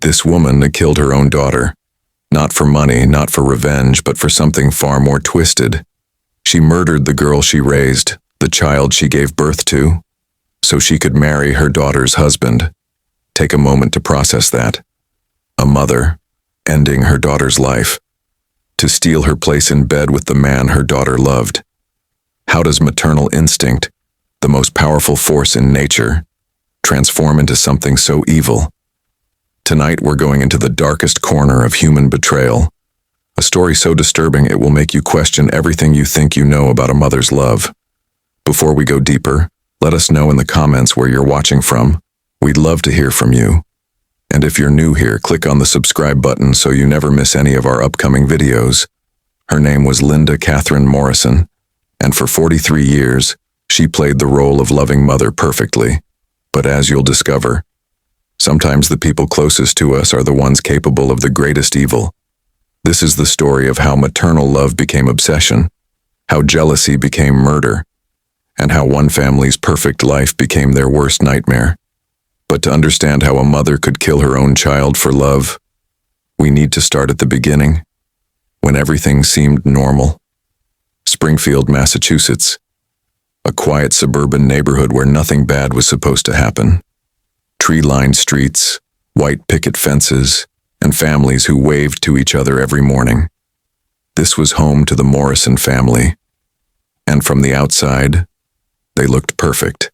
This woman had killed her own daughter. Not for money, not for revenge, but for something far more twisted. She murdered the girl she raised, the child she gave birth to, so she could marry her daughter's husband. Take a moment to process that. A mother, ending her daughter's life, to steal her place in bed with the man her daughter loved. How does maternal instinct, the most powerful force in nature, transform into something so evil? Tonight we're going into the darkest corner of human betrayal, a story so disturbing it will make you question everything you think you know about a mother's love. Before we go deeper, let us know in the comments where you're watching from. We'd love to hear from you. And if you're new here, click on the subscribe button so you never miss any of our upcoming videos. Her name was Linda Catherine Morrison, and for 43 years, she played the role of loving mother perfectly. But as you'll discover, sometimes the people closest to us are the ones capable of the greatest evil. This is the story of how maternal love became obsession, how jealousy became murder, and how one family's perfect life became their worst nightmare. But to understand how a mother could kill her own child for love, we need to start at the beginning, when everything seemed normal. Springfield, Massachusetts, a quiet suburban neighborhood where nothing bad was supposed to happen. Tree-lined streets, white picket fences, and families who waved to each other every morning. This was home to the Morrison family, and from the outside, they looked perfect.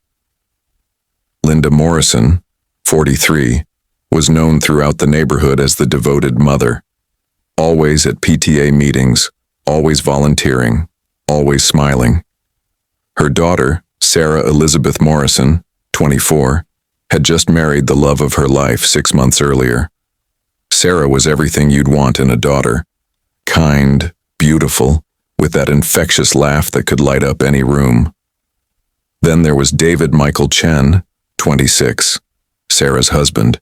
Linda Morrison, 43, was known throughout the neighborhood as the devoted mother, always at PTA meetings, always volunteering, always smiling. Her daughter, Sarah Elizabeth Morrison, 24, had just married the love of her life 6 months earlier. Sarah was everything you'd want in a daughter, kind, beautiful, with that infectious laugh that could light up any room. Then there was David Michael Chen, 26, Sarah's husband.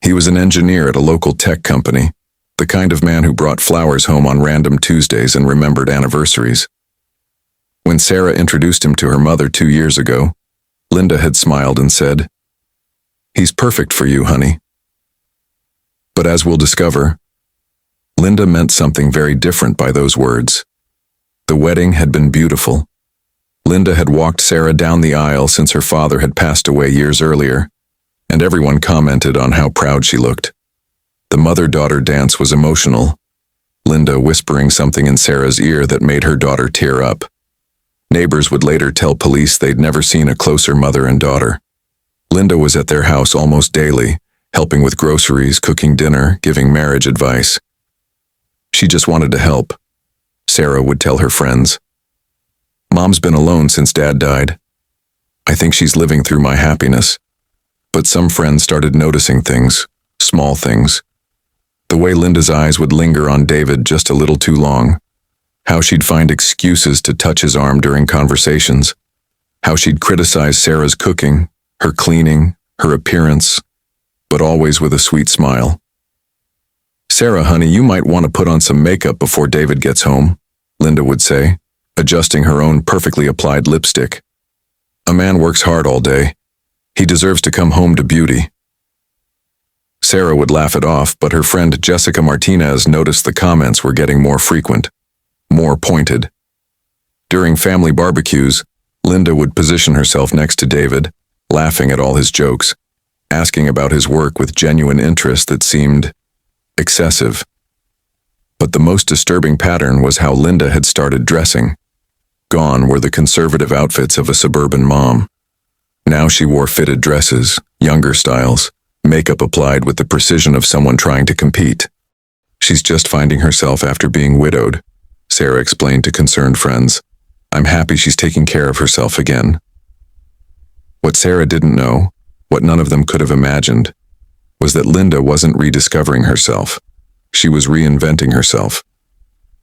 He was an engineer at a local tech company, the kind of man who brought flowers home on random Tuesdays and remembered anniversaries. When Sarah introduced him to her mother 2 years ago, Linda had smiled and said, "He's perfect for you, honey." But as we'll discover, Linda meant something very different by those words. The wedding had been beautiful. Linda had walked Sarah down the aisle since her father had passed away years earlier, and everyone commented on how proud she looked. The mother-daughter dance was emotional, Linda whispering something in Sarah's ear that made her daughter tear up. Neighbors would later tell police they'd never seen a closer mother and daughter. Linda was at their house almost daily, helping with groceries, cooking dinner, giving marriage advice. She just wanted to help, Sarah would tell her friends. "Mom's been alone since Dad died. I think she's living through my happiness." But some friends started noticing things, small things. The way Linda's eyes would linger on David just a little too long. How she'd find excuses to touch his arm during conversations. How she'd criticize Sarah's cooking, her cleaning, her appearance, but always with a sweet smile. "Sarah, honey, you might want to put on some makeup before David gets home," Linda would say, adjusting her own perfectly applied lipstick. "A man works hard all day. He deserves to come home to beauty." Sarah would laugh it off, but her friend Jessica Martinez noticed the comments were getting more frequent, more pointed. During family barbecues, Linda would position herself next to David, laughing at all his jokes, asking about his work with genuine interest that seemed excessive. But the most disturbing pattern was how Linda had started dressing. Gone were the conservative outfits of a suburban mom. Now she wore fitted dresses, younger styles, makeup applied with the precision of someone trying to compete. "She's just finding herself after being widowed," Sarah explained to concerned friends. "I'm happy she's taking care of herself again." What Sarah didn't know, what none of them could have imagined, was that Linda wasn't rediscovering herself. She was reinventing herself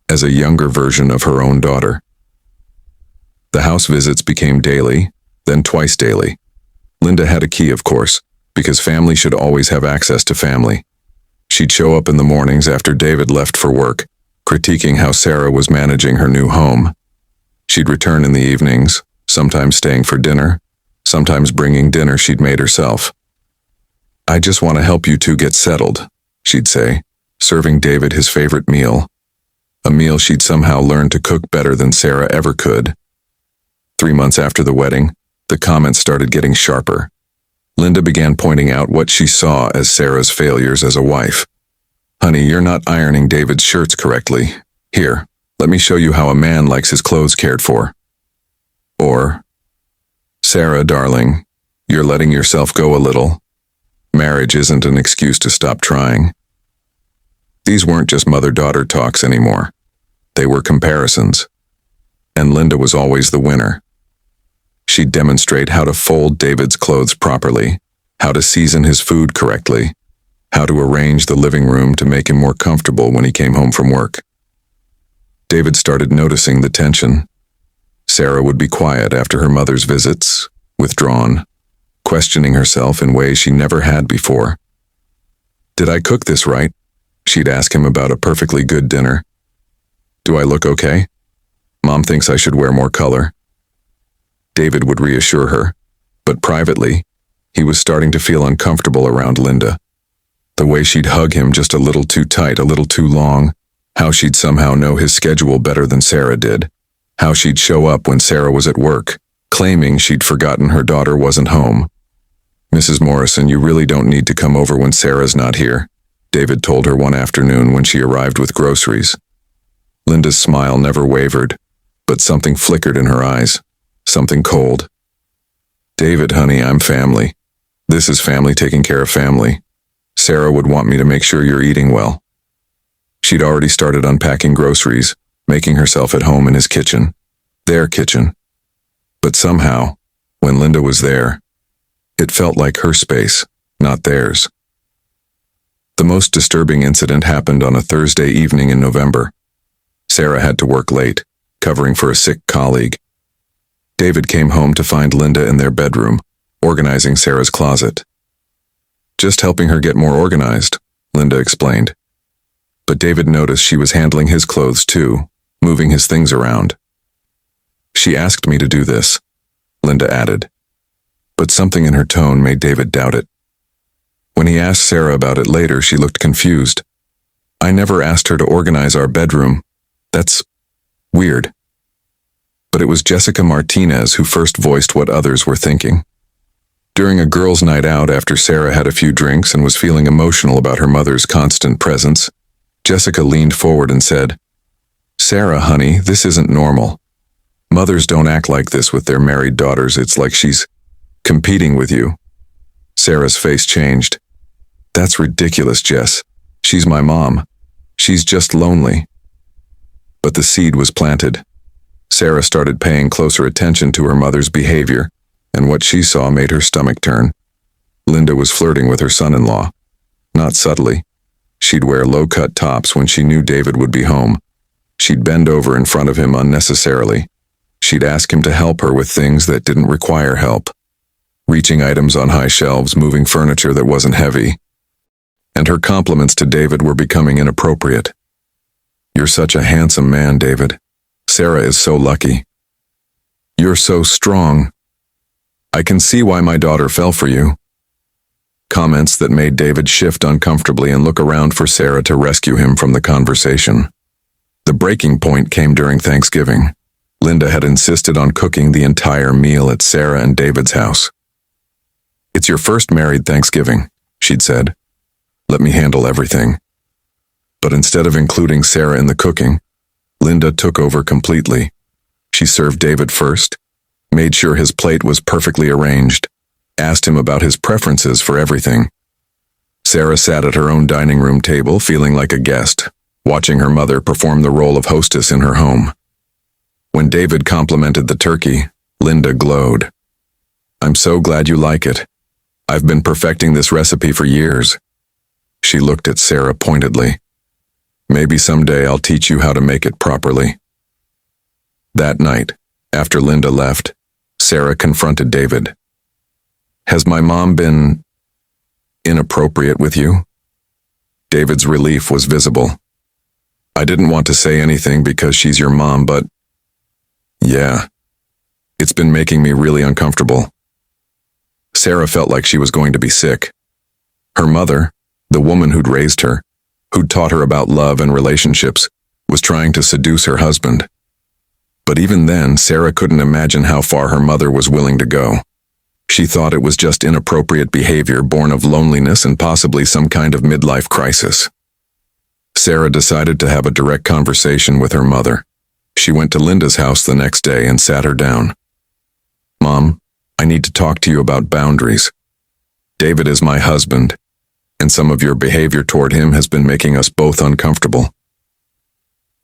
as a younger version of her own daughter. The house visits became daily, then twice daily. Linda had a key, of course, because family should always have access to family. She'd show up in the mornings after David left for work, critiquing how Sarah was managing her new home. She'd return in the evenings, sometimes staying for dinner, sometimes bringing dinner she'd made herself. "I just want to help you two get settled," she'd say, serving David his favorite meal, a meal she'd somehow learned to cook better than Sarah ever could. 3 months after the wedding, the comments started getting sharper. Linda began pointing out what she saw as Sarah's failures as a wife. "Honey, you're not ironing David's shirts correctly. Here, let me show you how a man likes his clothes cared for." Or, "Sarah, darling, you're letting yourself go a little. Marriage isn't an excuse to stop trying." These weren't just mother-daughter talks anymore. They were comparisons. And Linda was always the winner. She'd demonstrate how to fold David's clothes properly, how to season his food correctly, how to arrange the living room to make him more comfortable when he came home from work. David started noticing the tension. Sarah would be quiet after her mother's visits, withdrawn, questioning herself in ways she never had before. "Did I cook this right?" She'd ask him about a perfectly good dinner. "Do I look okay? Mom thinks I should wear more color." David would reassure her, but privately, he was starting to feel uncomfortable around Linda. The way she'd hug him just a little too tight, a little too long, how she'd somehow know his schedule better than Sarah did, how she'd show up when Sarah was at work, claiming she'd forgotten her daughter wasn't home. "Mrs. Morrison, you really don't need to come over when Sarah's not here," David told her one afternoon when she arrived with groceries. Linda's smile never wavered, but something flickered in her eyes, something cold. "David, honey, I'm family. This is family taking care of family. Sarah would want me to make sure you're eating well." She'd already started unpacking groceries, making herself at home in his kitchen, their kitchen. But somehow, when Linda was there, it felt like her space, not theirs. The most disturbing incident happened on a Thursday evening in November. Sarah had to work late, covering for a sick colleague. David came home to find Linda in their bedroom, organizing Sarah's closet. "Just helping her get more organized," Linda explained. But David noticed she was handling his clothes too, moving his things around. "She asked me to do this," Linda added. But something in her tone made David doubt it. When he asked Sarah about it later, she looked confused. "I never asked her to organize our bedroom. That's weird." But it was Jessica Martinez who first voiced what others were thinking. During a girls' night out after Sarah had a few drinks and was feeling emotional about her mother's constant presence, Jessica leaned forward and said, "Sarah, honey, this isn't normal. Mothers don't act like this with their married daughters. It's like she's competing with you." Sarah's face changed. "That's ridiculous, Jess. She's my mom. She's just lonely." But the seed was planted. Sarah started paying closer attention to her mother's behavior, and what she saw made her stomach turn. Linda was flirting with her son-in-law. Not subtly. She'd wear low-cut tops when she knew David would be home. She'd bend over in front of him unnecessarily. She'd ask him to help her with things that didn't require help. Reaching items on high shelves, moving furniture that wasn't heavy. And her compliments to David were becoming inappropriate. "You're such a handsome man, David. Sarah is so lucky. You're so strong. I can see why my daughter fell for you." Comments that made David shift uncomfortably and look around for Sarah to rescue him from the conversation. The breaking point came during Thanksgiving. Linda had insisted on cooking the entire meal at Sarah and David's house. "It's your first married Thanksgiving," she'd said. "Let me handle everything." But instead of including Sarah in the cooking, Linda took over completely. She served David first, made sure his plate was perfectly arranged, asked him about his preferences for everything. Sarah sat at her own dining room table feeling like a guest, watching her mother perform the role of hostess in her home. When David complimented the turkey, Linda glowed. "I'm so glad you like it. I've been perfecting this recipe for years." She looked at Sarah pointedly. "Maybe someday I'll teach you how to make it properly." That night, after Linda left, Sarah confronted David. "Has my mom been inappropriate with you?" David's relief was visible. "I didn't want to say anything because she's your mom, but yeah, it's been making me really uncomfortable." Sarah felt like she was going to be sick. Her mother, the woman who'd raised her, who'd taught her about love and relationships, was trying to seduce her husband. But even then, Sarah couldn't imagine how far her mother was willing to go. She thought it was just inappropriate behavior born of loneliness and possibly some kind of midlife crisis. Sarah decided to have a direct conversation with her mother. She went to Linda's house the next day and sat her down. "Mom, I need to talk to you about boundaries. David is my husband, and some of your behavior toward him has been making us both uncomfortable."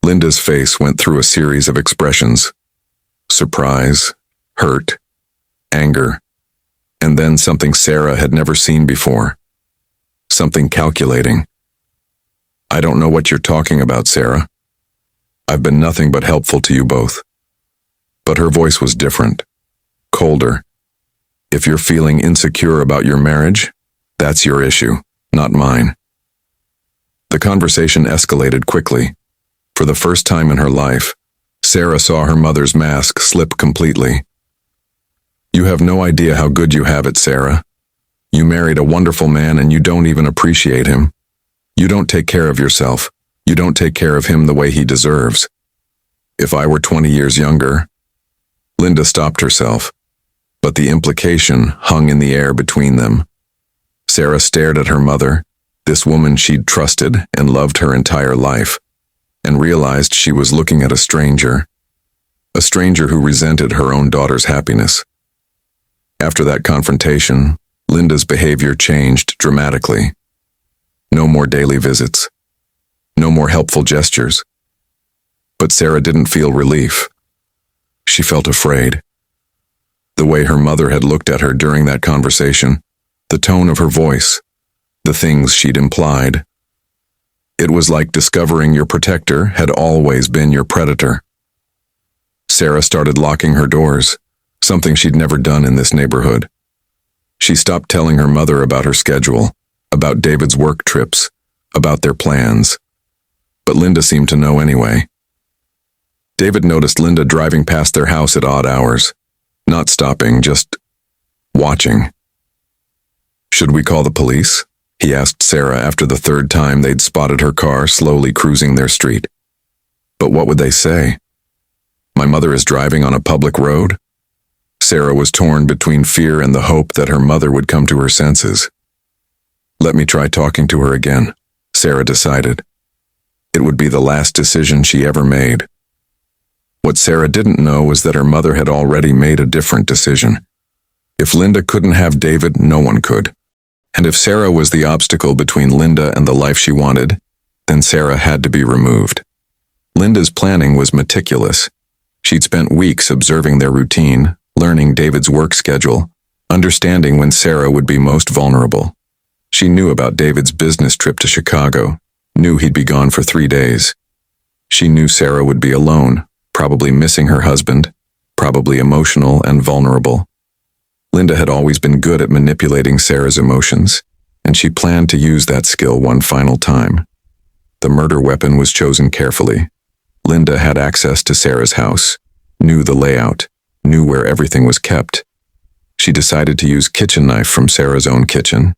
Linda's face went through a series of expressions: surprise, hurt, anger, and then something Sarah had never seen before. Something calculating. "I don't know what you're talking about, Sarah. I've been nothing but helpful to you both." But her voice was different, colder. "If you're feeling insecure about your marriage, that's your issue, not mine." The conversation escalated quickly. For the first time in her life, Sarah saw her mother's mask slip completely. "You have no idea how good you have it, Sarah. You married a wonderful man and you don't even appreciate him. You don't take care of yourself. You don't take care of him the way he deserves. If I were 20 years younger..." Linda stopped herself, but the implication hung in the air between them. Sarah stared at her mother, this woman she'd trusted and loved her entire life, and realized she was looking at a stranger who resented her own daughter's happiness. After that confrontation, Linda's behavior changed dramatically. No more daily visits. No more helpful gestures. But Sarah didn't feel relief. She felt afraid. The way her mother had looked at her during that conversation, the tone of her voice, the things she'd implied. It was like discovering your protector had always been your predator. Sarah started locking her doors, something she'd never done in this neighborhood. She stopped telling her mother about her schedule, about David's work trips, about their plans. But Linda seemed to know anyway. David noticed Linda driving past their house at odd hours, not stopping, just watching. "Should we call the police?" he asked Sarah after the third time they'd spotted her car slowly cruising their street. But what would they say? My mother is driving on a public road? Sarah was torn between fear and the hope that her mother would come to her senses. Let me try talking to her again, Sarah decided. It would be the last decision she ever made. What Sarah didn't know was that her mother had already made a different decision. If Linda couldn't have David, no one could. And if Sarah was the obstacle between Linda and the life she wanted, then Sarah had to be removed. Linda's planning was meticulous. She'd spent weeks observing their routine, learning David's work schedule, understanding when Sarah would be most vulnerable. She knew about David's business trip to Chicago, knew he'd be gone for 3 days. She knew Sarah would be alone, probably missing her husband, probably emotional and vulnerable. Linda had always been good at manipulating Sarah's emotions, and she planned to use that skill one final time. The murder weapon was chosen carefully. Linda had access to Sarah's house, knew the layout, knew where everything was kept. She decided to use kitchen knife from Sarah's own kitchen,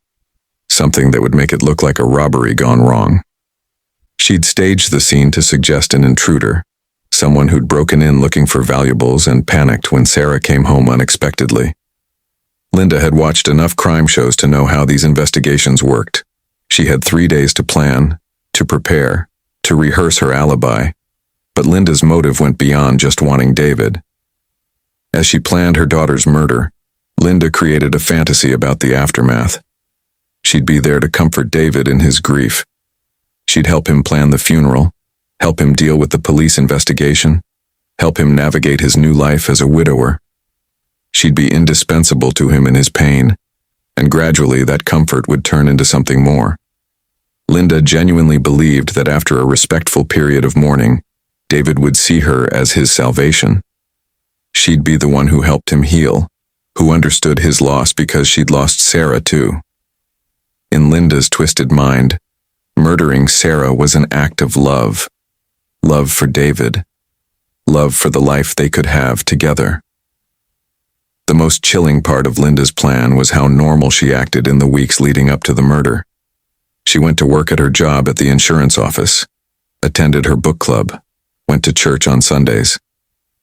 something that would make it look like a robbery gone wrong. She'd staged the scene to suggest an intruder, someone who'd broken in looking for valuables and panicked when Sarah came home unexpectedly. Linda had watched enough crime shows to know how these investigations worked. She had 3 days to plan, to prepare, to rehearse her alibi, but Linda's motive went beyond just wanting David. As she planned her daughter's murder, Linda created a fantasy about the aftermath. She'd be there to comfort David in his grief. She'd help him plan the funeral, help him deal with the police investigation, help him navigate his new life as a widower. She'd be indispensable to him in his pain, and gradually that comfort would turn into something more. Linda genuinely believed that after a respectful period of mourning, David would see her as his salvation. She'd be the one who helped him heal, who understood his loss because she'd lost Sarah too. In Linda's twisted mind, murdering Sarah was an act of love. Love for David. Love for the life they could have together. The most chilling part of Linda's plan was how normal she acted in the weeks leading up to the murder. She went to work at her job at the insurance office, attended her book club, went to church on Sundays.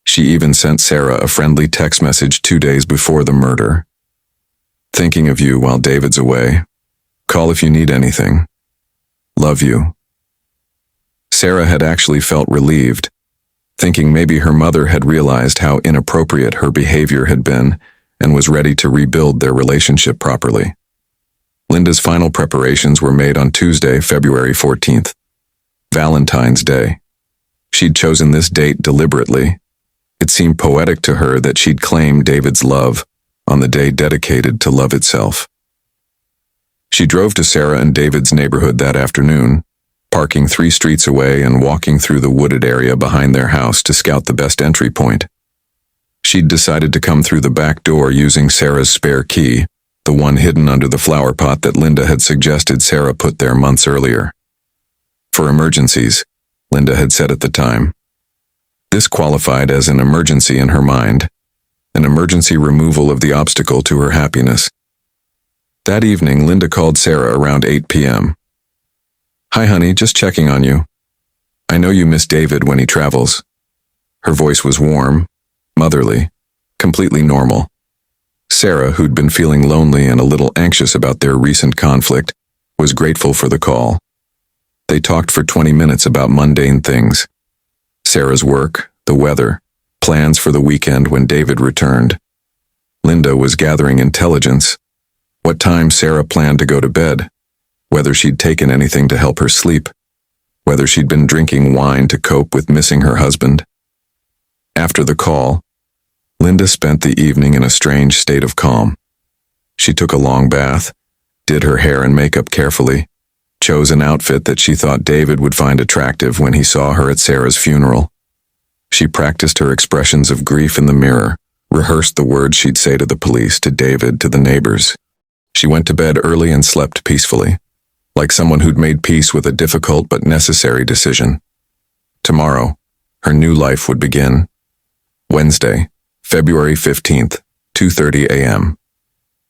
She even sent Sarah a friendly text message 2 days before the murder. "Thinking of you while David's away. Call if you need anything. Love you." Sarah had actually felt relieved, thinking maybe her mother had realized how inappropriate her behavior had been and was ready to rebuild their relationship properly. Linda's final preparations were made on Tuesday, February 14th, Valentine's Day. She'd chosen this date deliberately. It seemed poetic to her that she'd claim David's love on the day dedicated to love itself. She drove to Sarah and David's neighborhood that afternoon, parking 3 streets away and walking through the wooded area behind their house to scout the best entry point. She'd decided to come through the back door using Sarah's spare key, the one hidden under the flower pot that Linda had suggested Sarah put there months earlier. For emergencies, Linda had said at the time. This qualified as an emergency in her mind, an emergency removal of the obstacle to her happiness. That evening, Linda called Sarah around 8 p.m. "Hi, honey, just checking on you. I know you miss David when he travels." Her voice was warm, motherly, completely normal. Sarah, who'd been feeling lonely and a little anxious about their recent conflict, was grateful for the call. They talked for 20 minutes about mundane things. Sarah's work, the weather, plans for the weekend when David returned. Linda was gathering intelligence. What time Sarah planned to go to bed, whether she'd taken anything to help her sleep, whether she'd been drinking wine to cope with missing her husband. After the call, Linda spent the evening in a strange state of calm. She took a long bath, did her hair and makeup carefully, chose an outfit that she thought David would find attractive when he saw her at Sarah's funeral. She practiced her expressions of grief in the mirror, rehearsed the words she'd say to the police, to David, to the neighbors. She went to bed early and slept peacefully, like someone who'd made peace with a difficult but necessary decision. Tomorrow, her new life would begin. Wednesday, February 15th, 2:30 a.m.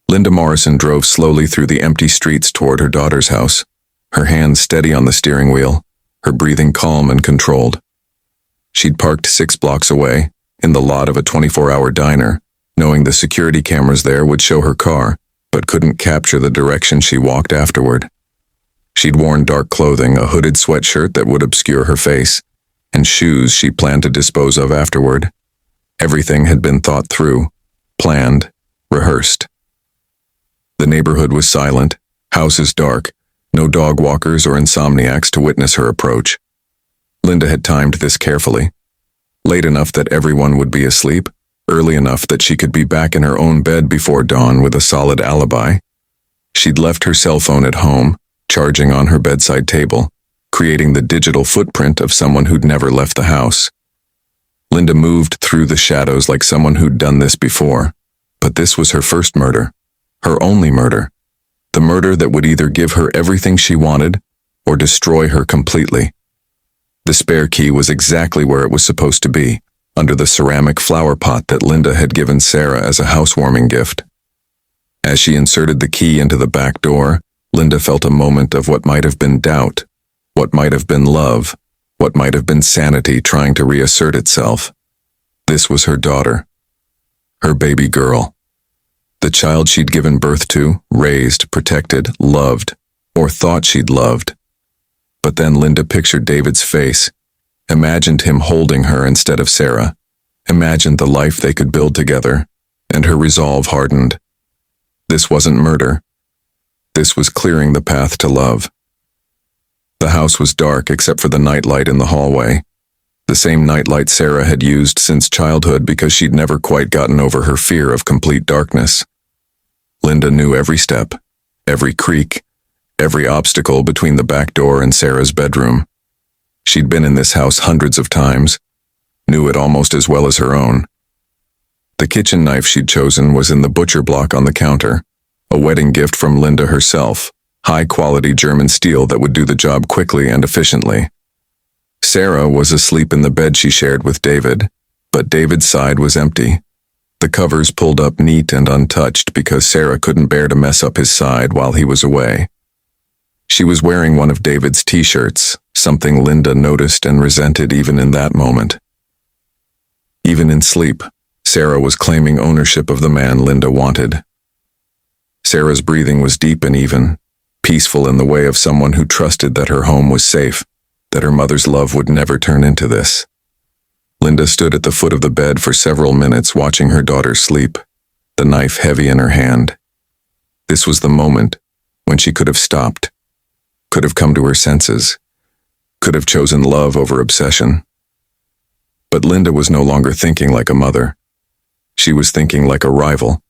Linda Morrison drove slowly through the empty streets toward her daughter's house, her hands steady on the steering wheel, her breathing calm and controlled. She'd parked 6 blocks away, in the lot of a 24-hour diner, knowing the security cameras there would show her car, but couldn't capture the direction she walked afterward. She'd worn dark clothing, a hooded sweatshirt that would obscure her face, and shoes she planned to dispose of afterward. Everything had been thought through, planned, rehearsed. The neighborhood was silent, houses dark, no dog walkers or insomniacs to witness her approach. Linda had timed this carefully. Late enough that everyone would be asleep, early enough that she could be back in her own bed before dawn with a solid alibi. She'd left her cell phone at home, charging on her bedside table, creating the digital footprint of someone who'd never left the house. Linda moved through the shadows like someone who'd done this before, but this was her first murder, her only murder, the murder that would either give her everything she wanted or destroy her completely. The spare key was exactly where it was supposed to be, under the ceramic flower pot that Linda had given Sarah as a housewarming gift. As she inserted the key into the back door, Linda felt a moment of what might have been doubt, what might have been love, what might have been sanity trying to reassert itself. This was her daughter, her baby girl, the child she'd given birth to, raised, protected, loved, or thought she'd loved. But then Linda pictured David's face, imagined him holding her instead of Sarah, imagined the life they could build together, and her resolve hardened. This wasn't murder. This was clearing the path to love. The house was dark except for the nightlight in the hallway, the same nightlight Sarah had used since childhood because she'd never quite gotten over her fear of complete darkness. Linda knew every step, every creak, every obstacle between the back door and Sarah's bedroom. She'd been in this house hundreds of times, knew it almost as well as her own. The kitchen knife she'd chosen was in the butcher block on the counter, a wedding gift from Linda herself, high-quality German steel that would do the job quickly and efficiently. Sarah was asleep in the bed she shared with David, but David's side was empty. The covers pulled up neat and untouched because Sarah couldn't bear to mess up his side while he was away. She was wearing one of David's t-shirts, something Linda noticed and resented even in that moment. Even in sleep, Sarah was claiming ownership of the man Linda wanted. Sarah's breathing was deep and even, peaceful in the way of someone who trusted that her home was safe, that her mother's love would never turn into this. Linda stood at the foot of the bed for several minutes watching her daughter sleep, the knife heavy in her hand. This was the moment when she could have stopped, could have come to her senses, could have chosen love over obsession. But Linda was no longer thinking like a mother. She was thinking like a rival,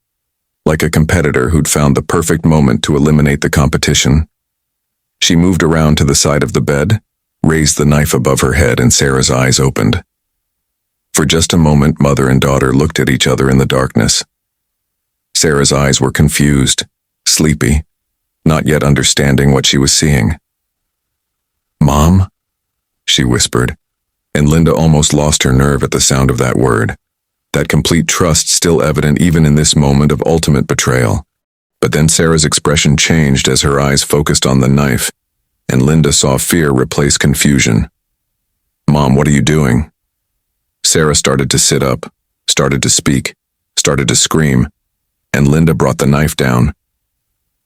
like a competitor who'd found the perfect moment to eliminate the competition. She moved around to the side of the bed, raised the knife above her head, and Sarah's eyes opened. For just a moment, mother and daughter looked at each other in the darkness. Sarah's eyes were confused, sleepy, not yet understanding what she was seeing. "Mom?" she whispered, and Linda almost lost her nerve at the sound of that word, that complete trust still evident even in this moment of ultimate betrayal. But then Sarah's expression changed as her eyes focused on the knife, and Linda saw fear replace confusion. "Mom, what are you doing?" Sarah started to sit up, started to speak, started to scream, and Linda brought the knife down.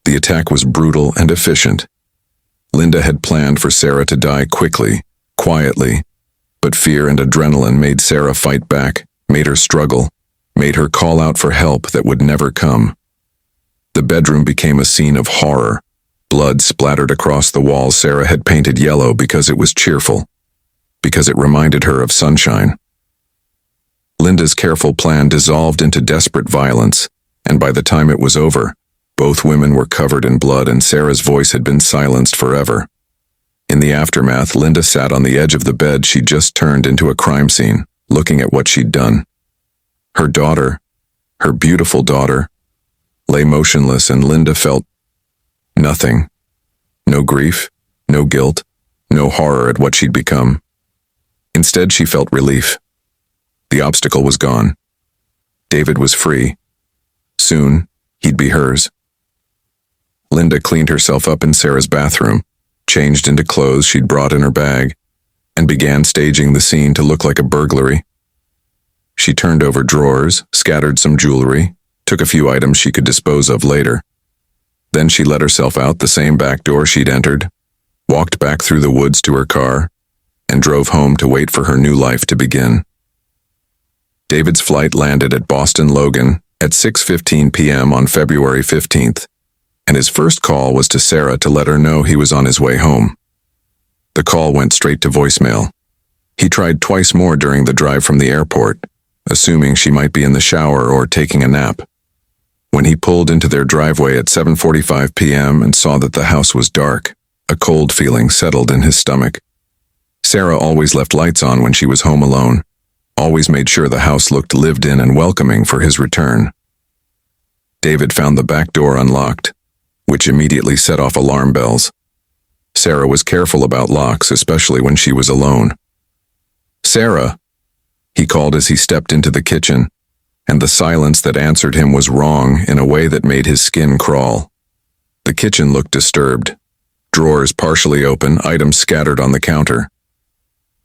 The attack was brutal and efficient. Linda had planned for Sarah to die quickly, quietly, but fear and adrenaline made Sarah fight back, made her struggle, made her call out for help that would never come. The bedroom became a scene of horror. Blood splattered across the walls Sarah had painted yellow because it was cheerful, because it reminded her of sunshine. Linda's careful plan dissolved into desperate violence, and by the time it was over, both women were covered in blood and Sarah's voice had been silenced forever. In the aftermath, Linda sat on the edge of the bed she'd just turned into a crime scene, looking at what she'd done. Her daughter, her beautiful daughter, lay motionless, and Linda felt nothing. No grief, no guilt, no horror at what she'd become. Instead, she felt relief. The obstacle was gone. David was free. Soon, he'd be hers. Linda cleaned herself up in Sarah's bathroom, changed into clothes she'd brought in her bag, and began staging the scene to look like a burglary. She turned over drawers, scattered some jewelry, took a few items she could dispose of later. Then she let herself out the same back door she'd entered, walked back through the woods to her car, and drove home to wait for her new life to begin. David's flight landed at Boston Logan at 6:15 p.m. on February 15th, and his first call was to Sarah to let her know he was on his way home. The call went straight to voicemail. He tried twice more during the drive from the airport, assuming she might be in the shower or taking a nap. When he pulled into their driveway at 7:45 p.m. and saw that the house was dark, a cold feeling settled in his stomach. Sarah always left lights on when she was home alone, always made sure the house looked lived in and welcoming for his return. David found the back door unlocked, which immediately set off alarm bells. Sarah was careful about locks, especially when she was alone. "Sarah," he called as he stepped into the kitchen, and the silence that answered him was wrong in a way that made his skin crawl. The kitchen looked disturbed, drawers partially open, items scattered on the counter.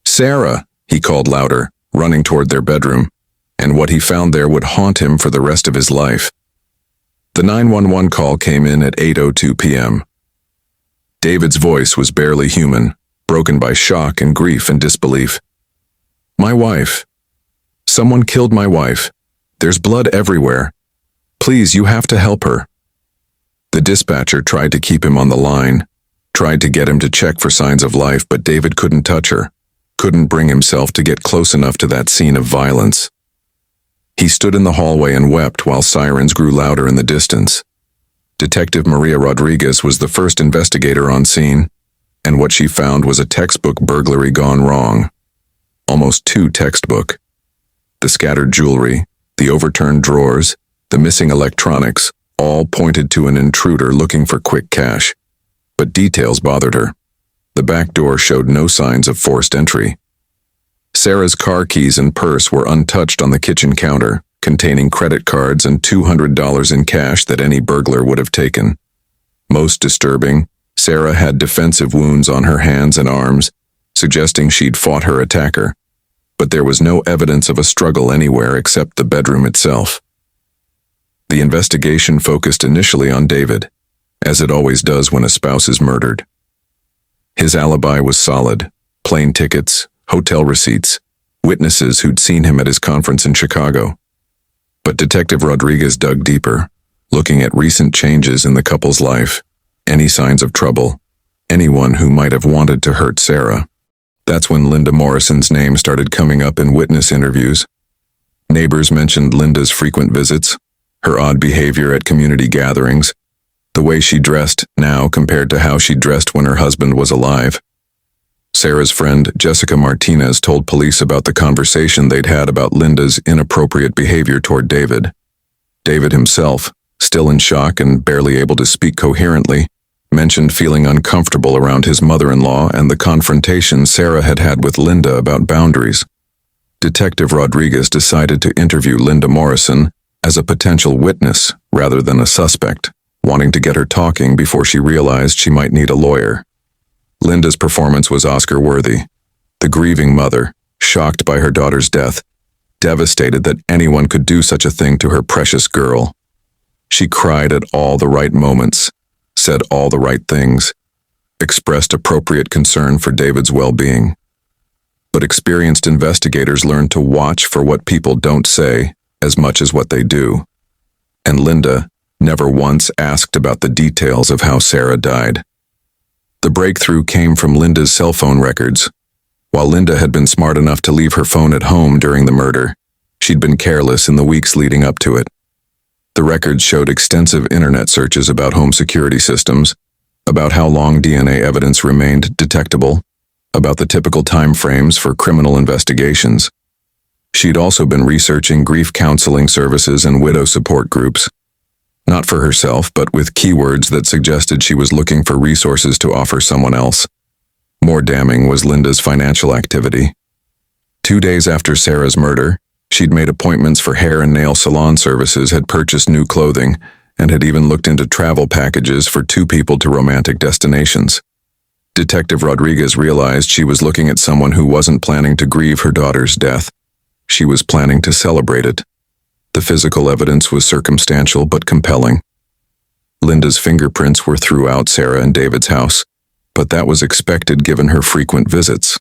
"Sarah," he called louder, running toward their bedroom, and what he found there would haunt him for the rest of his life. The 911 call came in at 8:02 p.m. David's voice was barely human, broken by shock and grief and disbelief. "My wife. Someone killed my wife. There's blood everywhere. Please, you have to help her." The dispatcher tried to keep him on the line, tried to get him to check for signs of life, but David couldn't touch her, couldn't bring himself to get close enough to that scene of violence. He stood in the hallway and wept while sirens grew louder in the distance. Detective Maria Rodriguez was the first investigator on scene, and what she found was a textbook burglary gone wrong. Almost too textbook. The scattered jewelry, the overturned drawers, the missing electronics, all pointed to an intruder looking for quick cash. But details bothered her. The back door showed no signs of forced entry. Sarah's car keys and purse were untouched on the kitchen counter, containing credit cards and $200 in cash that any burglar would have taken. Most disturbing, Sarah had defensive wounds on her hands and arms, suggesting she'd fought her attacker. But there was no evidence of a struggle anywhere except the bedroom itself. The investigation focused initially on David, as it always does when a spouse is murdered. His alibi was solid: plane tickets, hotel receipts, witnesses who'd seen him at his conference in Chicago. But Detective Rodriguez dug deeper, looking at recent changes in the couple's life, any signs of trouble, anyone who might have wanted to hurt Sarah. That's when Linda Morrison's name started coming up in witness interviews. Neighbors mentioned Linda's frequent visits, her odd behavior at community gatherings, the way she dressed now compared to how she dressed when her husband was alive. Sarah's friend, Jessica Martinez, told police about the conversation they'd had about Linda's inappropriate behavior toward David. David himself, still in shock and barely able to speak coherently, mentioned feeling uncomfortable around his mother-in-law and the confrontation Sarah had had with Linda about boundaries. Detective Rodriguez decided to interview Linda Morrison as a potential witness rather than a suspect, wanting to get her talking before she realized she might need a lawyer. Linda's performance was Oscar-worthy. The grieving mother, shocked by her daughter's death, devastated that anyone could do such a thing to her precious girl. She cried at all the right moments, said all the right things, expressed appropriate concern for David's well-being. But experienced investigators learned to watch for what people don't say as much as what they do. And Linda never once asked about the details of how Sarah died. The breakthrough came from Linda's cell phone records. While Linda had been smart enough to leave her phone at home during the murder, she'd been careless in the weeks leading up to it. The records showed extensive internet searches about home security systems, about how long DNA evidence remained detectable, about the typical time frames for criminal investigations. She'd also been researching grief counseling services and widow support groups. Not for herself, but with keywords that suggested she was looking for resources to offer someone else. More damning was Linda's financial activity. 2 days after Sarah's murder, she'd made appointments for hair and nail salon services, had purchased new clothing, and had even looked into travel packages for 2 people to romantic destinations. Detective Rodriguez realized she was looking at someone who wasn't planning to grieve her daughter's death. She was planning to celebrate it. The physical evidence was circumstantial but compelling. Linda's fingerprints were throughout Sarah and David's house, but that was expected given her frequent visits.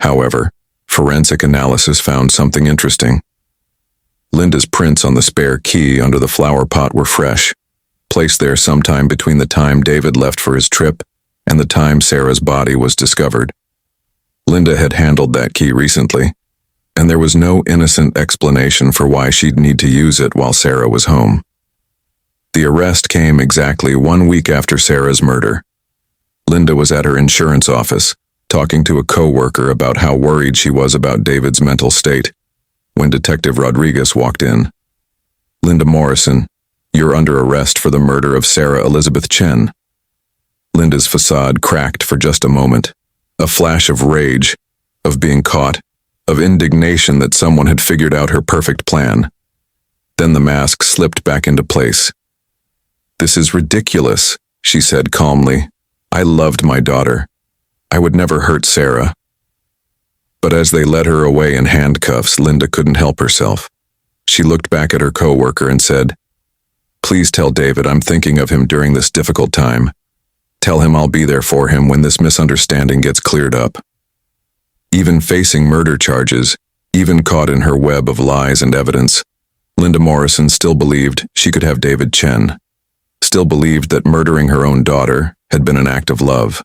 However, forensic analysis found something interesting. Linda's prints on the spare key under the flower pot were fresh, placed there sometime between the time David left for his trip and the time Sarah's body was discovered. Linda had handled that key recently, and there was no innocent explanation for why she'd need to use it while Sarah was home. The arrest came exactly 1 week after Sarah's murder. Linda was at her insurance office, talking to a co-worker about how worried she was about David's mental state, when Detective Rodriguez walked in. "Linda Morrison, you're under arrest for the murder of Sarah Elizabeth Chen." Linda's facade cracked for just a moment, a flash of rage, of being caught, of indignation that someone had figured out her perfect plan. Then the mask slipped back into place. "This is ridiculous," she said calmly. "I loved my daughter. I would never hurt Sarah." But as they led her away in handcuffs, Linda couldn't help herself. She looked back at her coworker and said, "Please tell David I'm thinking of him during this difficult time. Tell him I'll be there for him when this misunderstanding gets cleared up." Even facing murder charges, even caught in her web of lies and evidence, Linda Morrison still believed she could have David Chen, still believed that murdering her own daughter had been an act of love.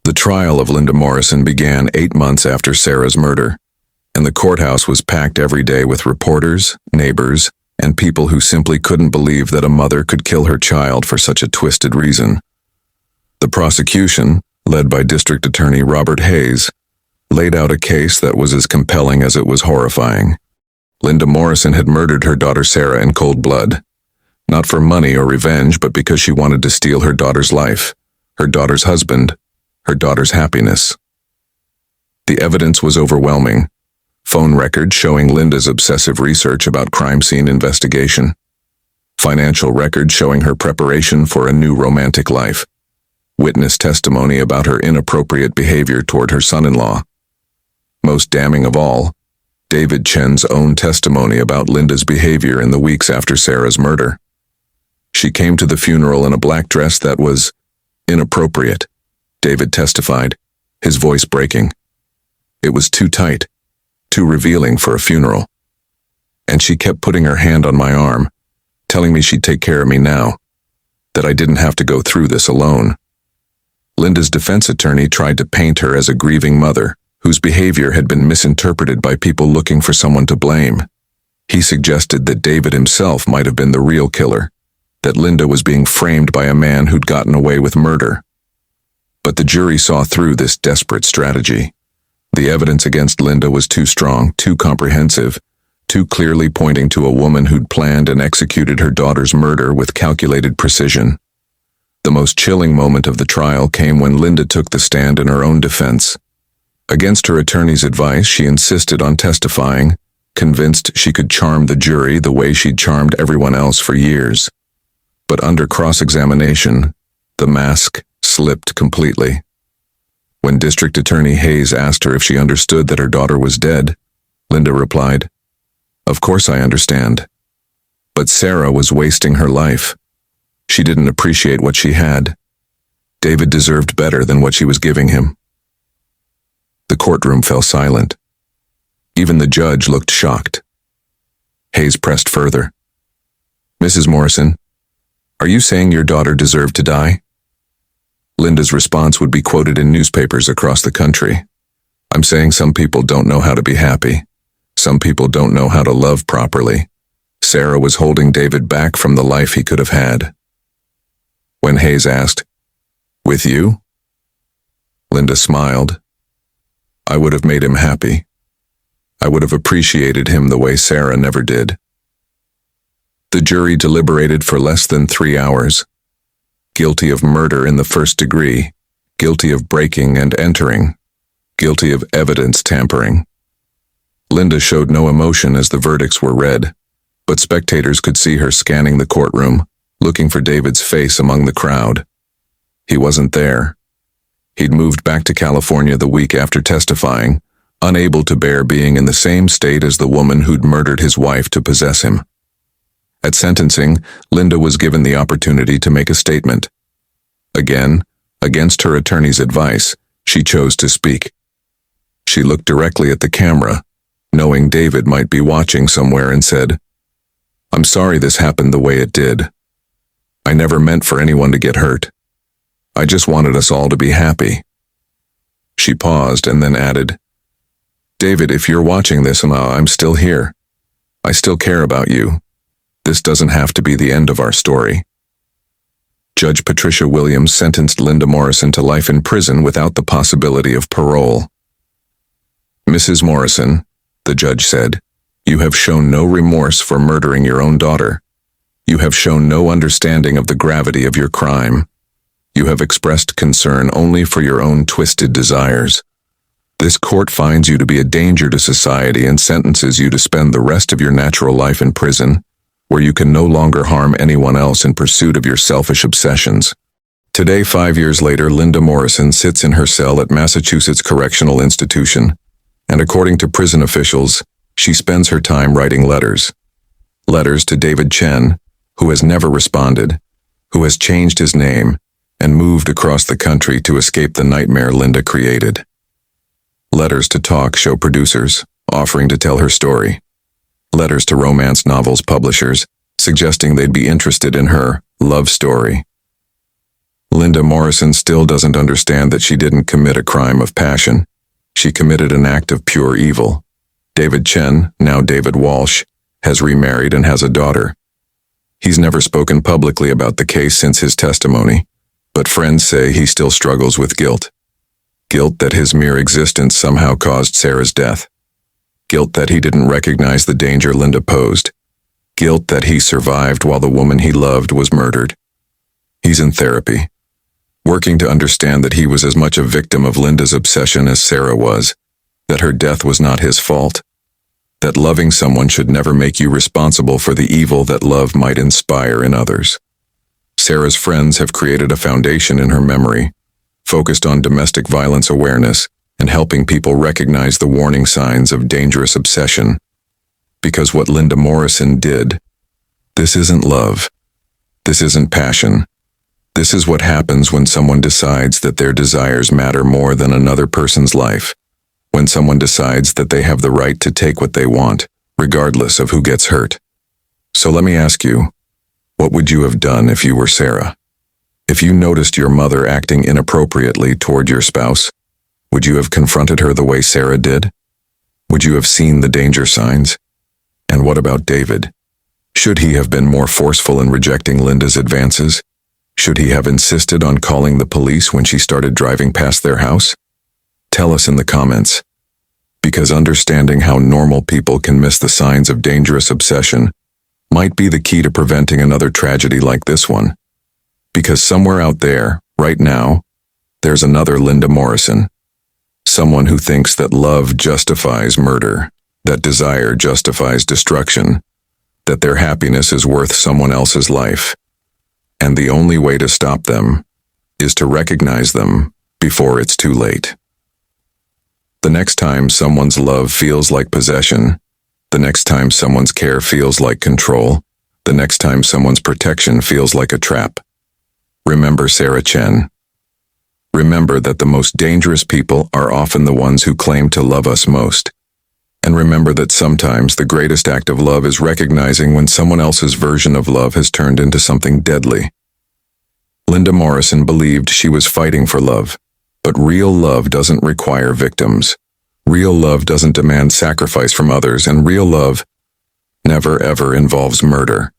The trial of Linda Morrison began 8 months after Sarah's murder, and the courthouse was packed every day with reporters, neighbors, and people who simply couldn't believe that a mother could kill her child for such a twisted reason. The prosecution, led by District Attorney Robert Hayes, laid out a case that was as compelling as it was horrifying. Linda Morrison had murdered her daughter Sarah in cold blood, not for money or revenge, but because she wanted to steal her daughter's life, her daughter's husband, her daughter's happiness. The evidence was overwhelming. phone records showing Linda's obsessive research about crime scene investigation, financial records showing her preparation for a new romantic life, witness testimony about her inappropriate behavior toward her son-in-law. Most damning of all, David Chen's own testimony about Linda's behavior in the weeks after Sarah's murder. She came to the funeral in a black dress that was inappropriate, David testified, his voice breaking. It was too tight, too revealing for a funeral. And she kept putting her hand on my arm, telling me she'd take care of me now, that I didn't have to go through this alone. Linda's defense attorney tried to paint her as a grieving mother, whose behavior had been misinterpreted by people looking for someone to blame. He suggested that David himself might have been the real killer, that Linda was being framed by a man who'd gotten away with murder. But the jury saw through this desperate strategy. The evidence against Linda was too strong, too comprehensive, too clearly pointing to a woman who'd planned and executed her daughter's murder with calculated precision. The most chilling moment of the trial came when Linda took the stand in her own defense. Against her attorney's advice, she insisted on testifying, convinced she could charm the jury the way she'd charmed everyone else for years. But under cross-examination, the mask slipped completely. When District Attorney Hayes asked her if she understood that her daughter was dead, Linda replied, "Of course I understand. But Sarah was wasting her life. She didn't appreciate what she had. David deserved better than what she was giving him." The courtroom fell silent. Even the judge looked shocked. Hayes pressed further. "Mrs. Morrison, are you saying your daughter deserved to die?" Linda's response would be quoted in newspapers across the country. "I'm saying some people don't know how to be happy. Some people don't know how to love properly. Sarah was holding David back from the life he could have had." When Hayes asked, "With you?" Linda smiled. "I would have made him happy. I would have appreciated him the way Sarah never did." The jury deliberated for less than 3 hours. Guilty of murder in the first degree, guilty of breaking and entering, guilty of evidence tampering. Linda showed no emotion as the verdicts were read, but spectators could see her scanning the courtroom, looking for David's face among the crowd. He wasn't there. He'd moved back to California the week after testifying, unable to bear being in the same state as the woman who'd murdered his wife to possess him. At sentencing, Linda was given the opportunity to make a statement. Again, against her attorney's advice, she chose to speak. She looked directly at the camera, knowing David might be watching somewhere, and said, "I'm sorry this happened the way it did. I never meant for anyone to get hurt. I just wanted us all to be happy." She paused and then added, "David, if you're watching this, I'm still here. I still care about you. This doesn't have to be the end of our story." Judge Patricia Williams sentenced Linda Morrison to life in prison without the possibility of parole. "Mrs. Morrison," the judge said, "you have shown no remorse for murdering your own daughter. You have shown no understanding of the gravity of your crime. You have expressed concern only for your own twisted desires. This court finds you to be a danger to society and sentences you to spend the rest of your natural life in prison, where you can no longer harm anyone else in pursuit of your selfish obsessions." Today, 5 years later, Linda Morrison sits in her cell at Massachusetts Correctional Institution, and according to prison officials, she spends her time writing letters. Letters to David Chen, who has never responded, who has changed his name, and moved across the country to escape the nightmare Linda created. Letters to talk show producers, offering to tell her story. Letters to romance novels publishers, suggesting they'd be interested in her love story. Linda Morrison still doesn't understand that she didn't commit a crime of passion. She committed an act of pure evil. David Chen, now David Walsh, has remarried and has a daughter. He's never spoken publicly about the case since his testimony, but friends say he still struggles with guilt. Guilt that his mere existence somehow caused Sarah's death. Guilt that he didn't recognize the danger Linda posed. Guilt that he survived while the woman he loved was murdered. He's in therapy, working to understand that he was as much a victim of Linda's obsession as Sarah was, that her death was not his fault, that loving someone should never make you responsible for the evil that love might inspire in others. Sarah's friends have created a foundation in her memory, focused on domestic violence awareness and helping people recognize the warning signs of dangerous obsession. Because what Linda Morrison did, this isn't love. This isn't passion. This is what happens when someone decides that their desires matter more than another person's life. When someone decides that they have the right to take what they want, regardless of who gets hurt. So let me ask you, what would you have done if you were Sarah? If you noticed your mother acting inappropriately toward your spouse, would you have confronted her the way Sarah did? Would you have seen the danger signs? And what about David? Should he have been more forceful in rejecting Linda's advances? Should he have insisted on calling the police when she started driving past their house? Tell us in the comments. Because understanding how normal people can miss the signs of dangerous obsession might be the key to preventing another tragedy like this one. Because somewhere out there, right now, there's another Linda Morrison. Someone who thinks that love justifies murder, that desire justifies destruction, that their happiness is worth someone else's life. And the only way to stop them is to recognize them before it's too late. The next time someone's love feels like possession, the next time someone's care feels like control, the next time someone's protection feels like a trap, remember Sarah Chen. Remember that the most dangerous people are often the ones who claim to love us most. And remember that sometimes the greatest act of love is recognizing when someone else's version of love has turned into something deadly. Linda Morrison believed she was fighting for love, but real love doesn't require victims. Real love doesn't demand sacrifice from others, and real love never ever involves murder.